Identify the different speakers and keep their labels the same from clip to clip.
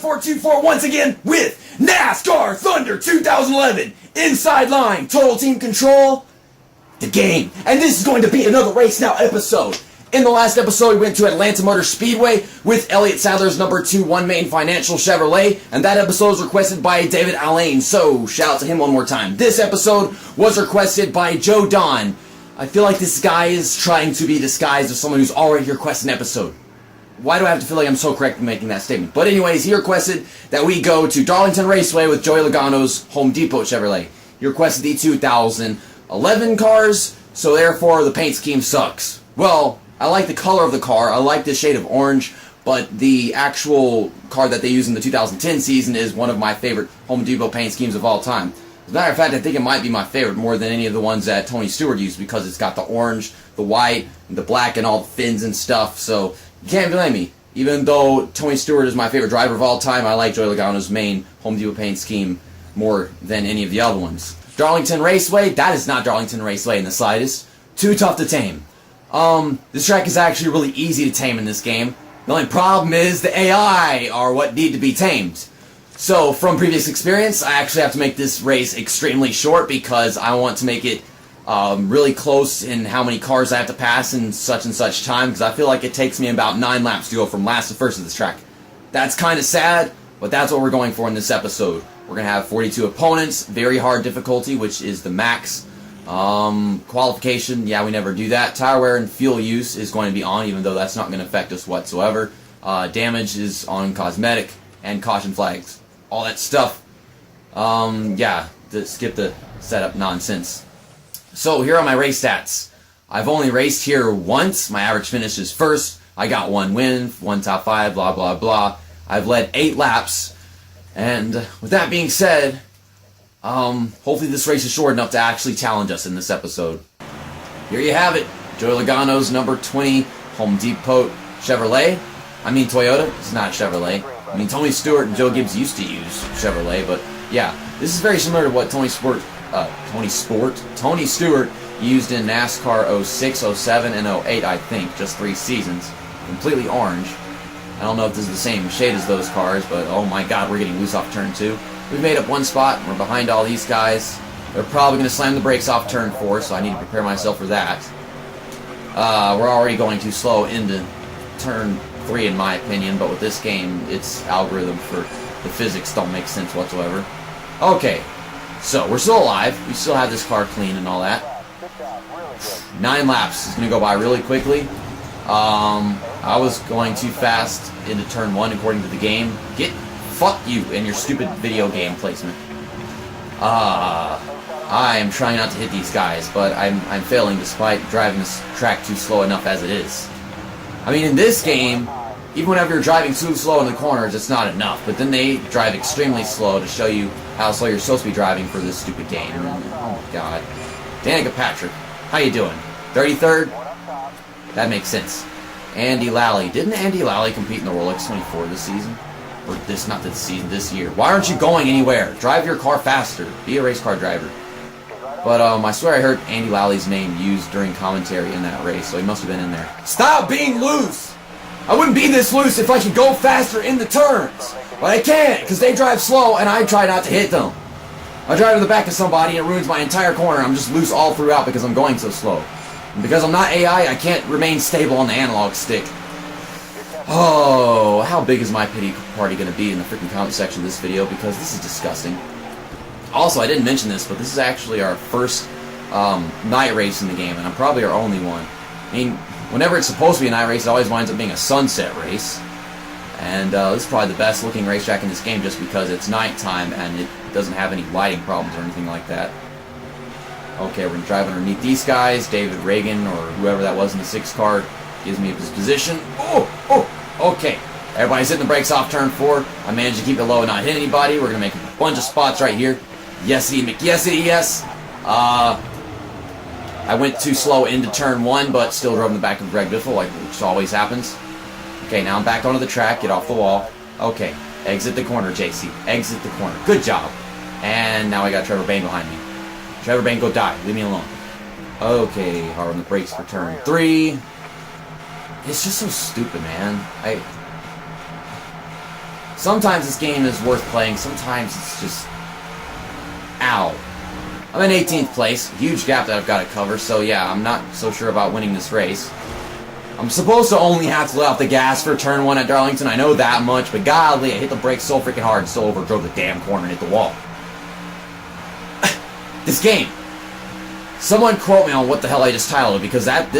Speaker 1: 1424 once again with NASCAR Thunder 2011. Inside line, total team control, the game. And this is going to be another Race Now episode. In the last episode, we went to Atlanta Motor Speedway with Elliott Sadler's number 2 One Main Financial Chevrolet, and that episode was requested by David Allain, so shout out to him one more time. This episode was requested by Joe Don. I feel like this guy is trying to be disguised as someone who's already requested an episode. Why do I have to feel like I'm so correct in making that statement? But anyways, he requested that we go to Darlington Raceway with Joey Logano's Home Depot Chevrolet. He requested the 2011 cars, so therefore the paint scheme sucks. Well, I like the color of the car, I like the shade of orange, but the actual car that they use in the 2010 season is one of my favorite Home Depot paint schemes of all time. As a matter of fact, I think it might be my favorite more than any of the ones that Tony Stewart used because it's got the orange, the white, the black, and all the fins and stuff, so you can't blame me. Even though Tony Stewart is my favorite driver of all time, I like Joey Logano's main Home Depot paint scheme more than any of the other ones. Darlington Raceway, that is not Darlington Raceway in the slightest. Too tough to tame. This track is actually really easy to tame in this game. The only problem is the AI are what need to be tamed. So, from previous experience, I actually have to make this race extremely short because I want to make it really close in how many cars I have to pass in such and such time, because I feel like it takes me about 9 laps to go from last to first of this track. That's kind of sad, but that's what we're going for in this episode. We're going to have 42 opponents, very hard difficulty, which is the max. Qualification, yeah, we never do that. Tire wear and fuel use is going to be on, even though that's not going to affect us whatsoever. Damage is on cosmetic, and caution flags. All that stuff. Yeah, skip the setup nonsense. So, here are my race stats. I've only raced here once. My average finish is first. I got 1 win, 1 top 5, blah, blah, blah. I've led 8 laps. And with that being said, hopefully this race is short enough to actually challenge us in this episode. Here you have it. Joey Logano's number 20 Home Depot Chevrolet. I mean Toyota. It's not Chevrolet. I mean Tony Stewart and Joe Gibbs used to use Chevrolet, but yeah, this is very similar to what Tony Stewart used in NASCAR 06, 07, and 08, I think. Just 3 seasons. Completely orange. I don't know if this is the same shade as those cars, but oh my god, we're getting loose off turn 2. We've made up 1 spot, we're behind all these guys. They're probably going to slam the brakes off turn 4, so I need to prepare myself for that. We're already going too slow into turn 3 in my opinion, but with this game, its algorithm for the physics don't make sense whatsoever. Okay, so we're still alive, we still have this car clean and all that. 9 laps is going to go by really quickly. I was going too fast into turn 1 according to the game. Fuck you and your stupid video game placement. I am trying not to hit these guys, but I'm failing despite driving this track too slow enough as it is. I mean, in this game, even whenever you're driving too slow in the corners, it's not enough. But then they drive extremely slow to show you how slow you're supposed to be driving for this stupid game. Oh my god. Danica Patrick, how you doing? 33rd? That makes sense. Andy Lally. Didn't Andy Lally compete in the Rolex 24 this season? Or not this season, this year. Why aren't you going anywhere? Drive your car faster. Be a race car driver. But I swear I heard Andy Lally's name used during commentary in that race, so he must have been in there. Stop being loose! I wouldn't be this loose if I could go faster in the turns. But I can't, because they drive slow and I try not to hit them. I drive to the back of somebody and it ruins my entire corner. I'm just loose all throughout because I'm going so slow. And because I'm not AI, I can't remain stable on the analog stick. Oh, how big is my pity party going to be in the freaking comment section of this video, because this is disgusting. Also, I didn't mention this, but this is actually our first night race in the game, and I'm probably our only one. I mean, whenever it's supposed to be a night race, it always winds up being a sunset race. And this is probably the best looking racetrack in this game just because it's nighttime and it doesn't have any lighting problems or anything like that. Okay, we're going to drive underneath these guys. David Reagan, or whoever that was in the 6th car, gives me his position. Okay. Everybody's hitting the brakes off turn 4. I managed to keep it low and not hit anybody. We're going to make a bunch of spots right here. Yesity McYesity, yes. I went too slow into turn 1, but still drove in the back of Greg Biffle, which always happens. Okay, now I'm back onto the track. Get off the wall. Okay, exit the corner, JC. Exit the corner. Good job. And now I got Trevor Bayne behind me. Trevor Bayne, go die. Leave me alone. Okay, hard on the brakes for turn 3. It's just so stupid, man. Sometimes this game is worth playing, sometimes it's just... Ow. I'm in 18th place, huge gap that I've got to cover, so yeah, I'm not so sure about winning this race. I'm supposed to only have to let off the gas for turn 1 at Darlington, I know that much, but golly, I hit the brakes so freaking hard and still overdrove the damn corner and hit the wall. This game. Someone quote me on what the hell I just titled it, because that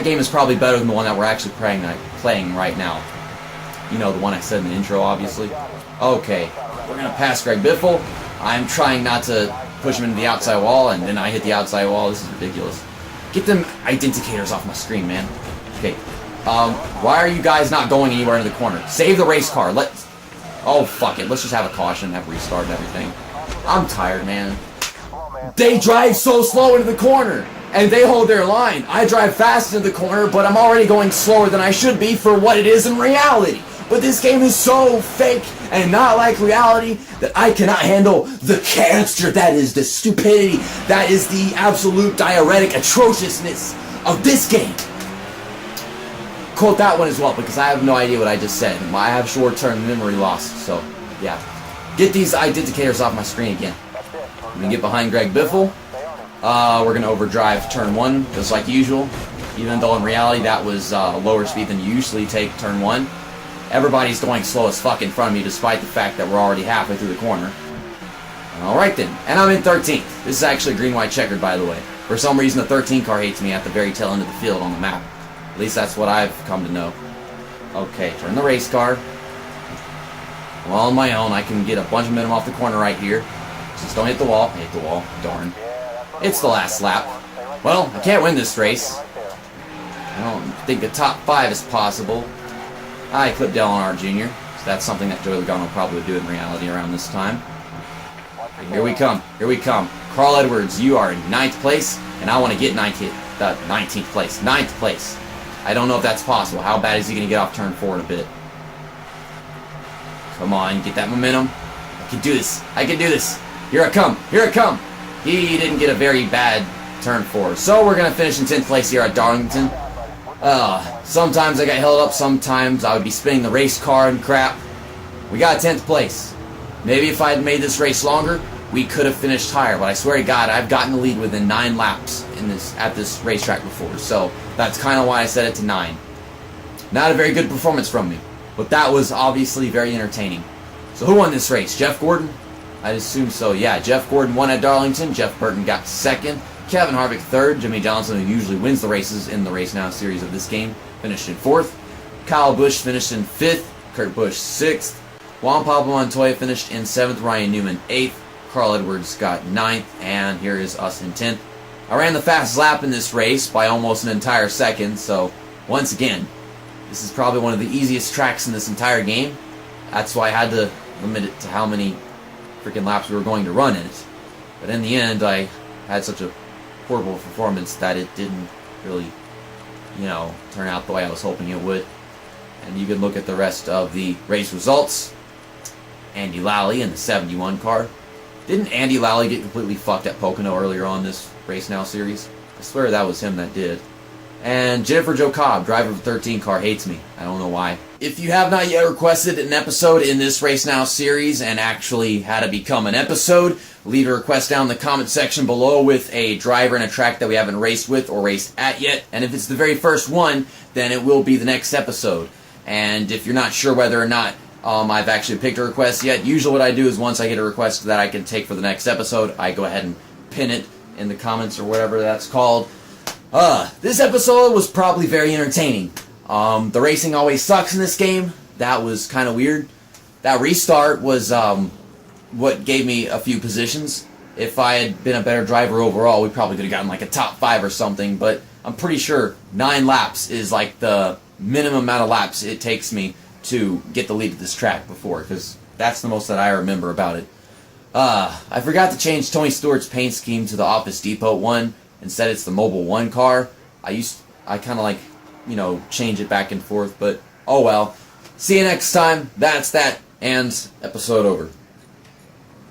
Speaker 1: game is probably better than the one that we're actually playing right now. You know, the one I said in the intro, obviously. Okay, we're going to pass Greg Biffle. I'm trying not to push him into the outside wall, and then I hit the outside wall. This is ridiculous. Get them identicators off my screen, man. Okay, why are you guys not going anywhere into the corner? Save the race car. Oh, fuck it. Let's just have a caution, have a restart and everything. I'm tired, man. They drive so slow into the corner, and they hold their line. I drive fast into the corner, but I'm already going slower than I should be for what it is in reality. But this game is so fake and not like reality that I cannot handle the cancer that is the stupidity, that is the absolute diuretic atrociousness of this game. Quote that one as well, because I have no idea what I just said. I have short-term memory loss, so yeah. Get these identicators off my screen again. We can get behind Greg Biffle. We're going to overdrive turn 1, just like usual. Even though in reality that was lower speed than you usually take turn 1. Everybody's going slow as fuck in front of me, despite the fact that we're already halfway through the corner. Alright then, and I'm in 13th. This is actually green-white checkered, by the way. For some reason, the 13 car hates me at the very tail end of the field on the map. At least that's what I've come to know. Okay, turn the race car. I'm all on my own. I can get a bunch of momentum off the corner right here. Just don't hit the wall. Hit the wall. Darn. It's the last lap. Well, I can't win this race. I don't think the top 5 is possible. I clipped Dale R. Jr., so that's something that Joey Logano probably would do in reality around this time. Here we come. Here we come. Carl Edwards, you are in 9th place, and I want to get 19th place. 9th place. I don't know if that's possible. How bad is he going to get off turn 4 in a bit? Come on, get that momentum. I can do this. I can do this. Here I come. Here I come. He didn't get a very bad turn 4. So we're going to finish in 10th place here at Darlington. Sometimes I got held up, sometimes I would be spinning the race car and crap. We got 10th place. Maybe if I had made this race longer, we could have finished higher, but I swear to God, I've gotten the lead within 9 laps at this racetrack before, so that's kind of why I set it to 9. Not a very good performance from me, but that was obviously very entertaining. So who won this race? Jeff Gordon? I'd assume so, yeah. Jeff Gordon won at Darlington, Jeff Burton got 2nd, Kevin Harvick 3rd, Jimmy Johnson, who usually wins the races in the Race Now series of this game, finished in 4th, Kyle Busch finished in 5th, Kurt Busch 6th, Juan Pablo Montoya finished in 7th, Ryan Newman 8th, Carl Edwards got 9th, and here is us in 10th. I ran the fastest lap in this race by almost an entire second, so once again, this is probably one of the easiest tracks in this entire game. That's why I had to limit it to how many freaking laps we were going to run in it. But in the end, I had such a horrible performance that it didn't really, turn out the way I was hoping it would. And you can look at the rest of the race results. Andy Lally in the 71 car. Didn't Andy Lally get completely fucked at Pocono earlier on this Race Now series? I swear that was him that did. And Jennifer Jo Cobb, driver of the 13 car, hates me. I don't know why. If you have not yet requested an episode in this Race Now series and actually had to become an episode, leave a request down in the comment section below with a driver and a track that we haven't raced with or raced at yet. And if it's the very first one, then it will be the next episode. And if you're not sure whether or not I've actually picked a request yet, usually what I do is once I get a request that I can take for the next episode, I go ahead and pin it in the comments or whatever that's called. This episode was probably very entertaining. The racing always sucks in this game. That was kind of weird. That restart was what gave me a few positions. If I had been a better driver overall, we probably could have gotten like a top 5 or something, but I'm pretty sure 9 laps is like the minimum amount of laps it takes me to get the lead at this track before, because that's the most that I remember about it. I forgot to change Tony Stewart's paint scheme to the Office Depot one. Instead, it's the Mobile 1 car. I kind of like, change it back and forth, but oh well. See you next time. That's that, and episode over.